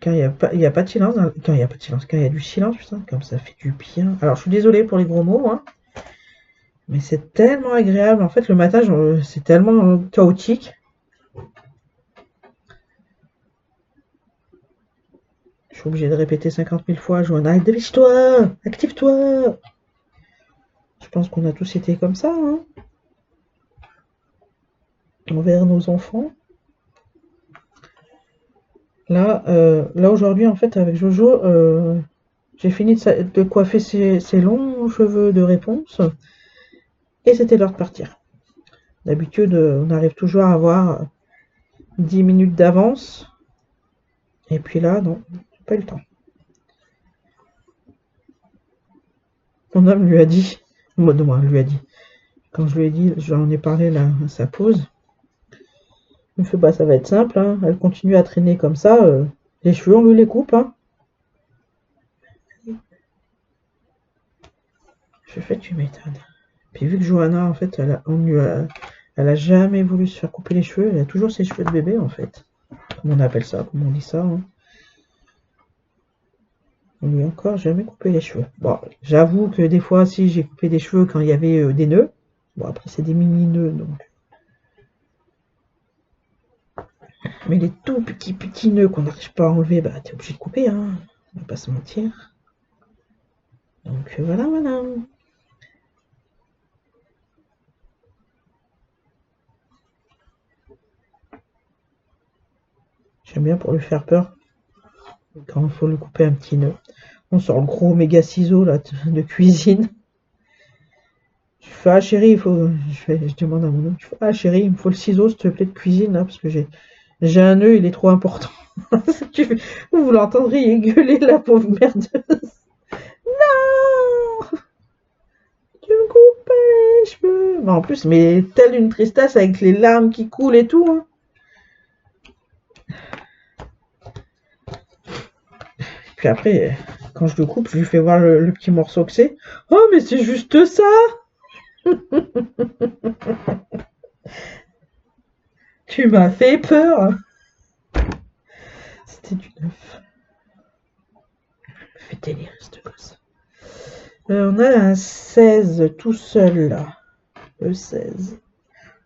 Quand il y a pas de silence, quand il y a pas de silence, quand il y a du silence, putain, comme ça fait du bien. Alors je suis désolée pour les gros mots, hein. Mais c'est tellement agréable. En fait, le matin, c'est tellement chaotique. Je suis obligée de répéter 50 000 fois, Johanna, dépêche-toi, active-toi. Je pense qu'on a tous été comme ça, hein. envers nos enfants. Là, aujourd'hui, en fait, avec Jojo, j'ai fini de coiffer ses longs cheveux de réponse et c'était l'heure de partir. D'habitude, on arrive toujours à avoir 10 minutes d'avance. Et puis là, non, j'ai pas eu le temps. Mon homme lui a dit, moi, lui a dit, quand je lui ai dit, j'en ai parlé là à sa pause, il me fait, bah ça va être simple, hein, elle continue à traîner comme ça, les cheveux on lui les coupe, hein. Je fais, tu m'étonnes. Puis vu que Johanna, en fait, elle a jamais voulu se faire couper les cheveux, elle a toujours ses cheveux de bébé, en fait. Comment on appelle ça, comment on dit ça, hein. On lui a encore jamais coupé les cheveux. Bon, j'avoue que des fois, si j'ai coupé des cheveux quand il y avait des nœuds. Bon, après, c'est des mini-nœuds, donc. Mais les tout petits nœuds qu'on n'arrive pas à enlever, bah, t'es obligé de couper, hein. On va pas se mentir. Donc, voilà, voilà. J'aime bien pour lui faire peur. Quand il faut lui couper un petit nœud. On sort le gros méga ciseau, là, de cuisine. Je fais, ah chérie, il faut. Je demande à mon homme, ah chérie, il me faut le ciseau, s'il te plaît, de cuisine, là, parce que j'ai un nœud, il est trop important. Vous l'entendriez gueuler, la pauvre merdeuse. Non, tu me coupes pas les cheveux. Mais en plus, mais telle une tristesse avec les larmes qui coulent et tout. Hein. Puis après, quand je le coupe, je lui fais voir le petit morceau que c'est. Oh, mais c'est juste ça. Tu m'as fait peur. C'était du neuf. Fait délire, cette gosse. On a un 16 tout seul là. Le 16.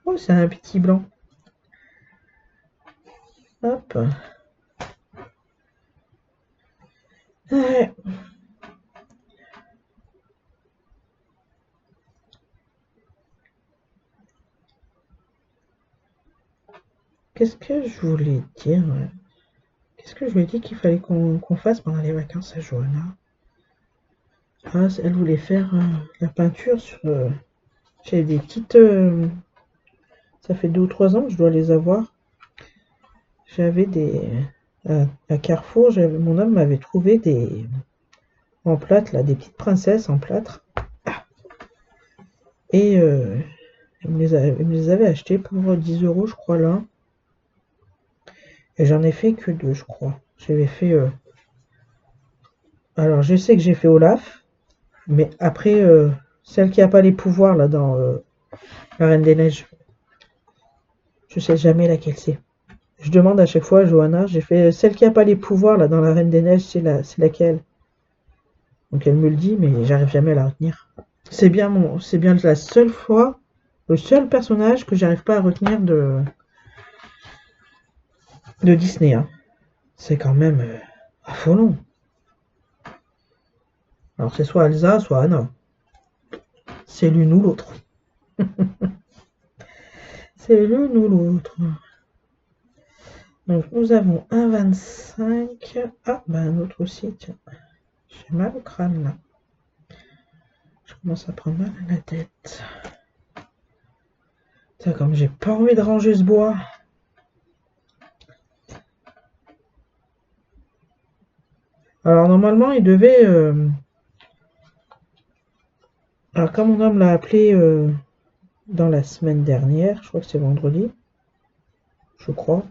Oh, c'est un petit blanc. Hop. Ouais. Qu'est-ce que je voulais dire? Qu'est-ce que je lui ai dit qu'il fallait qu'on fasse pendant les vacances à Johanna? Ah, elle voulait faire la peinture sur... J'ai des petites... ça fait 2 ou 3 ans que je dois les avoir. J'avais des... à Carrefour, mon homme m'avait trouvé des... en plâtre, là, des petites princesses en plâtre. Et il me les avait achetées pour 10 €, je crois, là. Et j'en ai fait que 2, je crois. J'avais fait... Alors, je sais que j'ai fait Olaf. Mais après, celle qui n'a pas les pouvoirs, là, dans La Reine des Neiges. Je sais jamais laquelle c'est. Je demande à chaque fois à Johanna, j'ai fait celle qui n'a pas les pouvoirs, là, dans La Reine des Neiges, c'est laquelle? Donc elle me le dit, mais j'arrive jamais à la retenir. C'est bien la seule fois, le seul personnage que j'arrive pas à retenir de Disney. Hein. C'est quand même affolant. Alors c'est soit Elsa, soit Anna. C'est l'une ou l'autre. C'est l'une ou l'autre. Donc nous avons un 25. Ah, bah un autre aussi, tiens. J'ai mal au crâne là. Je commence à prendre mal à la tête. Tiens, comme j'ai pas envie de ranger ce bois. Alors normalement il devait... Alors comme mon homme l'a appelé dans la semaine dernière, je crois que c'est vendredi. Je crois.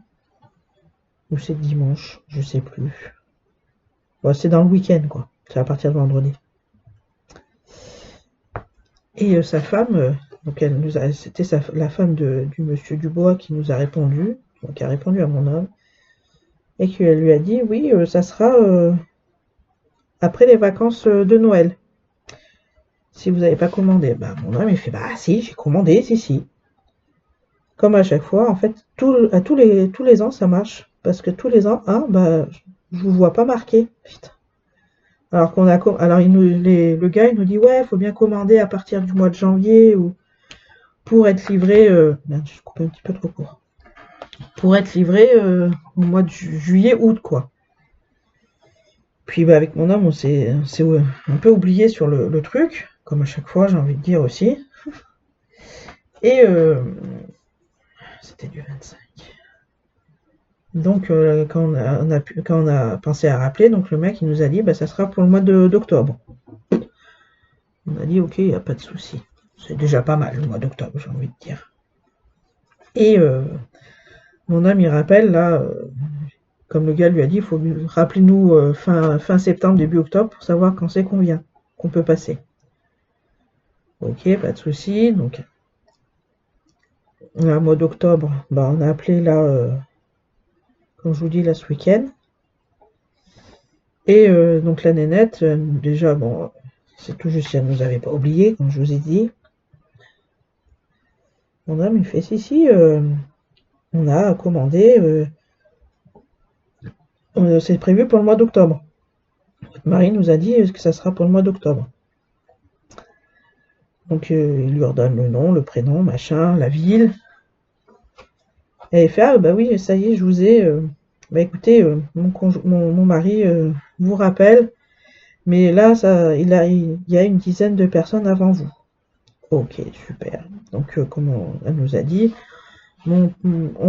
Ou c'est dimanche, je sais plus. Bon, c'est dans le week-end quoi. C'est à partir de vendredi. Et sa femme, donc c'était la femme du monsieur Dubois qui nous a répondu, donc qui a répondu à mon homme, et qui lui a dit oui, ça sera après les vacances de Noël. Si vous n'avez pas commandé, bah mon homme il fait bah si, j'ai commandé, si. Comme à chaque fois, en fait, tous les ans ça marche. Parce que tous les ans, bah je vous vois pas marqué. Putain. Alors le gars il nous dit ouais, faut bien commander à partir du mois de janvier ou pour être livré, merde, j'ai coupé un petit peu trop court, pour être livré au mois de juillet, août, quoi. Puis bah, avec mon homme, on s'est un peu oublié sur le truc, comme à chaque fois, j'ai envie de dire aussi. Et c'était du 25. Donc quand on a pensé à rappeler, donc le mec il nous a dit bah ça sera pour le mois d'octobre. On a dit ok, il n'y a pas de souci. C'est déjà pas mal le mois d'octobre, j'ai envie de dire. Et mon homme il rappelle là, comme le gars lui a dit, il faut rappeler nous fin septembre, début octobre pour savoir quand c'est qu'on vient, qu'on peut passer. Ok, pas de souci. Donc là, mois d'octobre, bah on a appelé là, comme je vous dis là ce week-end. Et donc la nénette, déjà bon, c'est tout juste si elle nous avait pas oublié, comme je vous ai dit. Mon homme il fait si, on a commandé, c'est prévu pour le mois d'octobre. Votre mari nous a dit que ça sera pour le mois d'octobre. Donc il lui redonne le nom, le prénom, machin, la ville. Et il fait ah bah oui ça y est je vous ai. Bah écoutez mon mari vous rappelle, mais là ça il y a une dizaine de personnes avant vous. Ok super. Donc comme elle nous a dit, on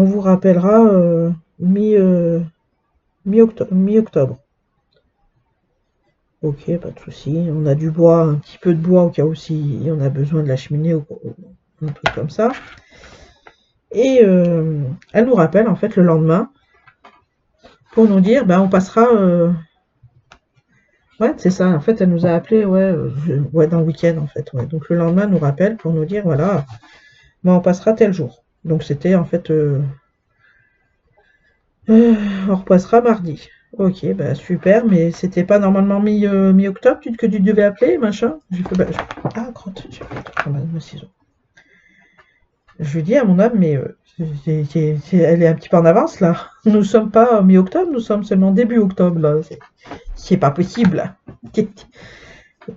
vous rappellera mi-octobre. Ok, pas de souci. On a du bois, un petit peu de bois au cas où si on a besoin de la cheminée ou un truc comme ça. Et elle nous rappelle en fait le lendemain pour nous dire, on passera. Ouais, c'est ça. En fait, elle nous a appelé, ouais, dans le week-end en fait. Ouais. Donc le lendemain, elle nous rappelle pour nous dire, voilà, on passera tel jour. Donc c'était en fait, on repassera mardi. Ok, bah super, mais c'était pas normalement mi-octobre que tu devais appeler, machin. J'ai fait, ah, crotte, j'ai fait mon ciseau. Je lui dis à mon âme, mais elle est un petit peu en avance là. Nous sommes pas mi-octobre, nous sommes seulement début octobre là. C'est pas possible. Et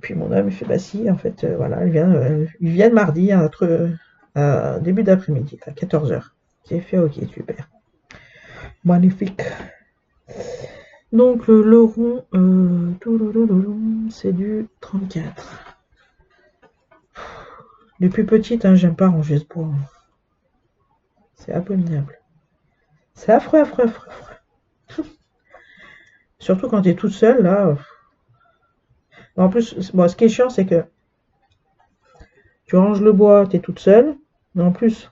puis mon âme il fait bah si, en fait, voilà, ils viennent mardi entre début d'après-midi, à 14h. J'ai fait ok, super. Magnifique. Donc le rond, c'est du 34. Les plus petites, hein, j'aime pas ranger ce bois. C'est abominable. C'est affreux, affreux, affreux, affreux. Surtout quand tu es toute seule, là. En plus, bon, ce qui est chiant, c'est que tu ranges le bois, tu es toute seule. Mais en plus,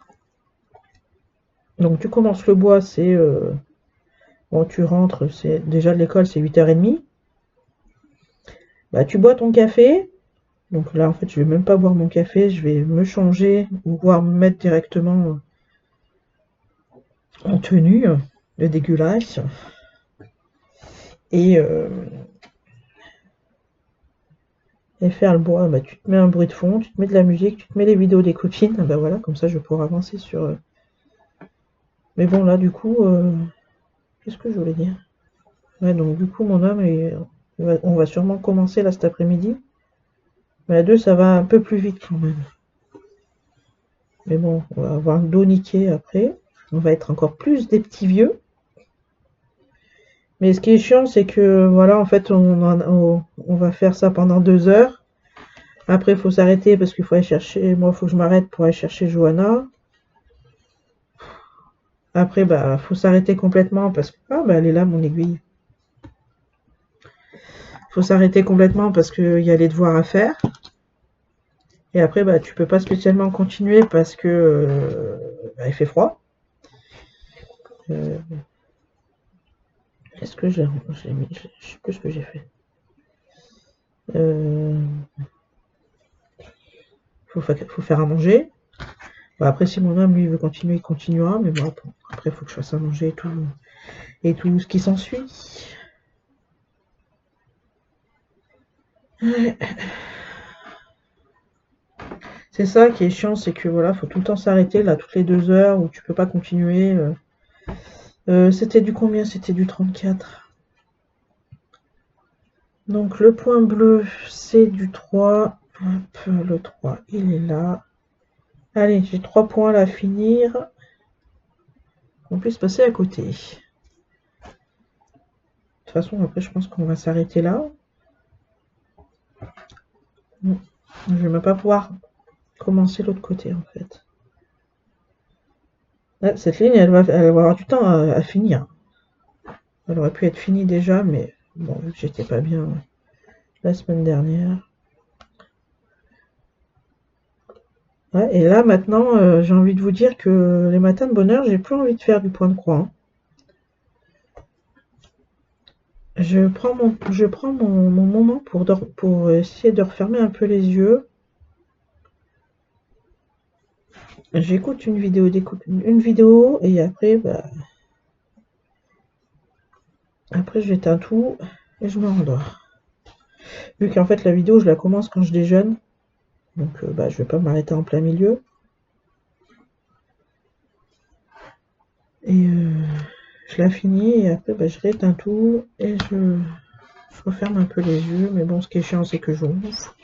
donc tu commences le bois, c'est... bon, tu rentres, c'est déjà de l'école, c'est 8h30. Bah, tu bois ton café. Donc là, en fait, je vais même pas boire mon café. Je vais me changer ou voire me mettre directement en tenue de dégueulasse. Et faire le bois, tu te mets un bruit de fond, tu te mets de la musique, tu te mets les vidéos des copines, bah voilà, comme ça je vais pouvoir avancer sur... Mais bon là du coup, qu'est-ce que je voulais dire? Ouais, donc du coup mon homme, on va sûrement commencer là cet après-midi. Mais à deux ça va un peu plus vite quand même. Mais bon, on va avoir le dos niqué après. On va être encore plus des petits vieux. Mais ce qui est chiant, c'est que voilà, en fait, on va faire ça pendant 2 heures. Après, il faut s'arrêter parce qu'il faut aller chercher. Moi, il faut que je m'arrête pour aller chercher Johanna. Après, faut s'arrêter complètement parce que. Ah, elle est là, mon aiguille. Faut s'arrêter complètement parce qu'il y a les devoirs à faire. Et après, tu peux pas spécialement continuer parce que il fait froid. Est-ce que j'ai mis. Je sais plus ce que j'ai fait. Faut faire à manger. Après, si mon homme, lui, veut continuer, il continuera. Mais bon, après, il faut que je fasse à manger et tout ce qui s'ensuit. C'est ça qui est chiant, c'est que voilà, faut tout le temps s'arrêter là, toutes les 2 heures, où tu peux pas continuer. C'était du combien? C'était du 34. Donc le point bleu, c'est du 3. Hop, le 3, il est là. Allez, j'ai 3 points là à finir. On peut se passer à côté. De toute façon, après, je pense qu'on va s'arrêter là. Non, je vais même pas pouvoir commencer l'autre côté, en fait. Là, cette ligne, elle va avoir du temps à finir. Elle aurait pu être finie déjà, mais bon, vu que j'étais pas bien la semaine dernière. Ouais, et là, maintenant, j'ai envie de vous dire que les matins de bonheur, j'ai plus envie de faire du point de croix, hein. Je prends mon moment pour essayer de refermer un peu les yeux. J'écoute une vidéo et après, après j'éteins tout et je me rendors. Vu qu'en fait la vidéo je la commence quand je déjeune, donc je vais pas m'arrêter en plein milieu. Et je la finis et après je rééteins tout et je referme un peu les yeux. Mais bon, ce qui est chiant c'est que j'ouvre.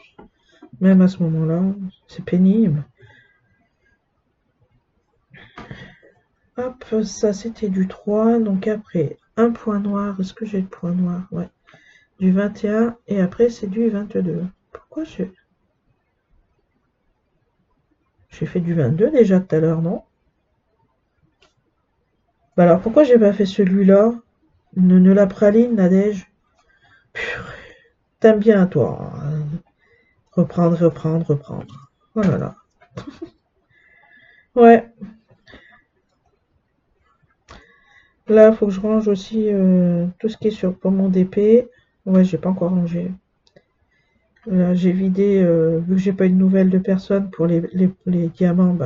Même à ce moment-là, c'est pénible. Hop, ça c'était du 3, donc après un point noir. Est-ce que j'ai le point noir? Ouais. Du 21 et après c'est du 22. Pourquoi j'ai fait du 22 déjà tout à l'heure, non? Bah alors pourquoi j'ai pas fait celui-là? Ne la praline, Nadège. Purée. T'aimes bien toi, hein. Reprendre. Oh là là. Ouais. Là, faut que je range aussi tout ce qui est pour mon DP. Ouais, j'ai pas encore rangé. Là, j'ai vidé, vu que j'ai pas eu de nouvelles de personne pour les diamants,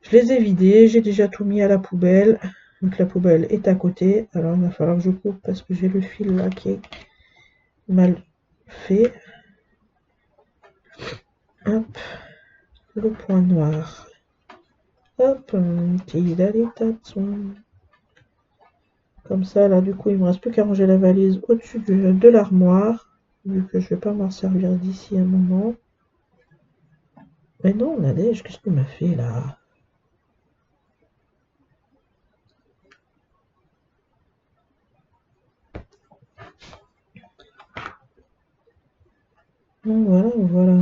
je les ai vidés. J'ai déjà tout mis à la poubelle. Donc la poubelle est à côté. Alors il va falloir que je coupe parce que j'ai le fil là qui est mal fait. Hop, le point noir. Hop, comme ça, là, du coup, il me reste plus qu'à ranger la valise au-dessus de l'armoire, vu que je vais pas m'en servir d'ici un moment. Mais non, Nadège, qu'est-ce que tu m'as fait, là? Donc voilà.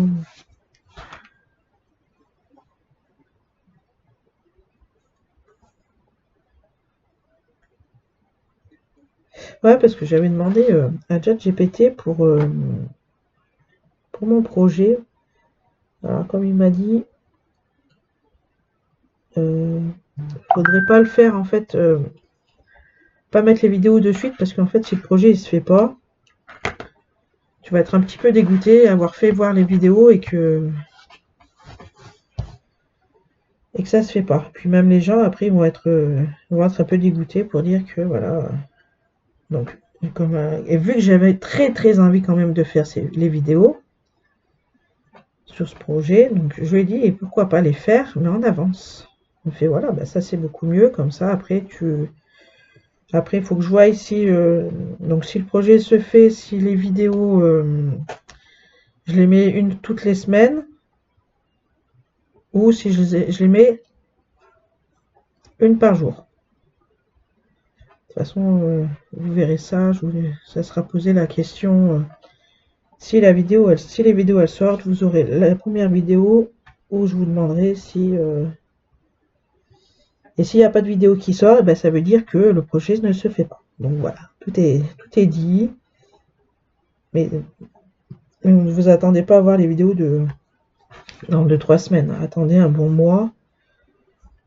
Ouais, parce que j'avais demandé à ChatGPT pour mon projet. Alors, comme il m'a dit, faudrait pas le faire, en fait, pas mettre les vidéos de suite, parce qu'en fait, si le projet, il se fait pas, tu vas être un petit peu dégoûté d'avoir fait voir les vidéos et que ça se fait pas. Puis même les gens, après, ils vont être un peu dégoûtés pour dire que, voilà. Donc, et vu que j'avais très très envie quand même de faire les vidéos sur ce projet, donc je lui ai dit, et pourquoi pas les faire, mais en avance. On fait, voilà, ça c'est beaucoup mieux, comme ça, après, après, il faut que je voie ici, donc si le projet se fait, si les vidéos, je les mets toutes les semaines, ou si je les mets une par jour. De toute façon, vous verrez ça, ça sera posé la question. Si les vidéos elles sortent, vous aurez la première vidéo où je vous demanderai si et s'il n'y a pas de vidéo qui sort, ça veut dire que le projet ne se fait pas. Donc voilà, tout est dit. Mais ne vous attendez pas à voir les vidéos de 3 semaines. Attendez un bon mois,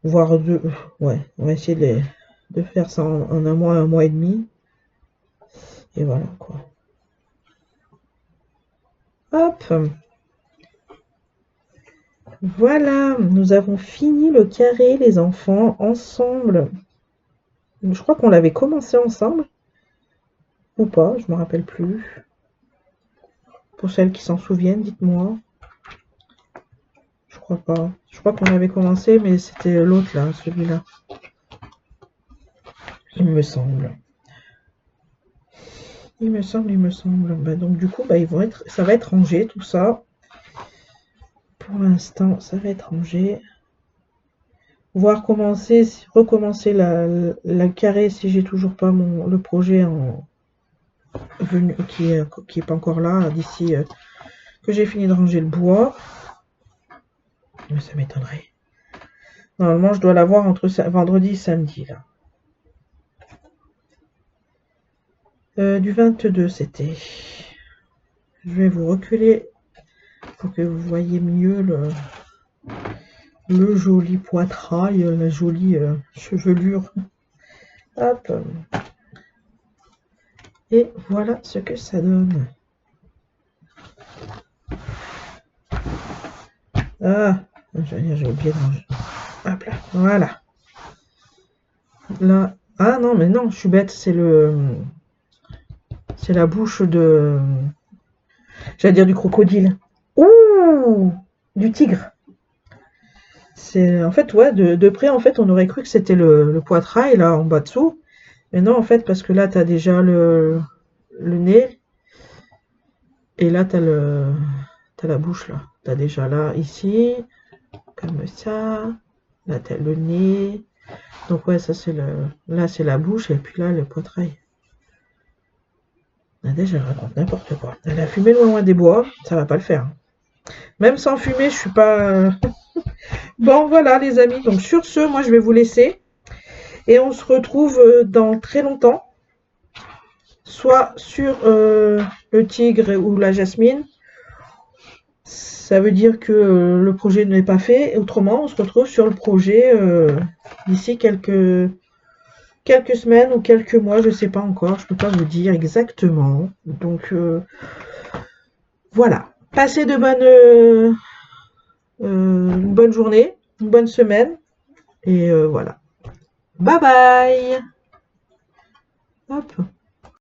voire 2. Ouais, on va essayer de faire ça en un mois et demi. Et voilà quoi. Hop. Voilà, nous avons fini le carré, les enfants, ensemble. Je crois qu'on l'avait commencé ensemble. Ou pas, je me rappelle plus. Pour celles qui s'en souviennent, dites-moi. Je crois pas. Je crois qu'on avait commencé, mais c'était l'autre là, celui-là. Il me semble. Il me semble. Donc du coup, ça va être rangé tout ça. pour l'instant, ça va être rangé. Voir recommencer la carré si j'ai toujours pas le projet qui est pas encore là d'ici que j'ai fini de ranger le bois. Mais ça m'étonnerait. Normalement, je dois l'avoir entre vendredi et samedi là. Du 22 c'était. Je vais vous reculer pour que vous voyez mieux le joli poitrail, la jolie chevelure. Hop. Et voilà ce que ça donne. Ah, j'ai oublié de ranger. Hop là, voilà. Là, ah non, mais non, je suis bête, c'est la bouche de, j'allais dire du crocodile. Ouh, du tigre. C'est, en fait, ouais, de près, en fait, on aurait cru que c'était le poitrail, là, en bas dessous. Mais non, en fait, parce que là, t'as déjà le nez. Et là, t'as la bouche, là. T'as déjà là, ici, comme ça. Là, t'as le nez. Donc, ouais, ça, là, c'est la bouche, et puis là, le poitrail. Là, déjà, je raconte n'importe quoi. Elle a fumé loin des bois, ça va pas le faire. Même sans fumer, je suis pas... Bon, voilà, les amis. Donc, sur ce, moi, je vais vous laisser. Et on se retrouve dans très longtemps. Soit sur le tigre ou la jasmine. Ça veut dire que le projet n'est pas fait. Autrement, on se retrouve sur le projet d'ici quelques semaines ou quelques mois. Je ne sais pas encore. Je ne peux pas vous dire exactement. Donc, voilà. Passez une bonne journée, une bonne semaine. Et voilà. Bye bye. Hop.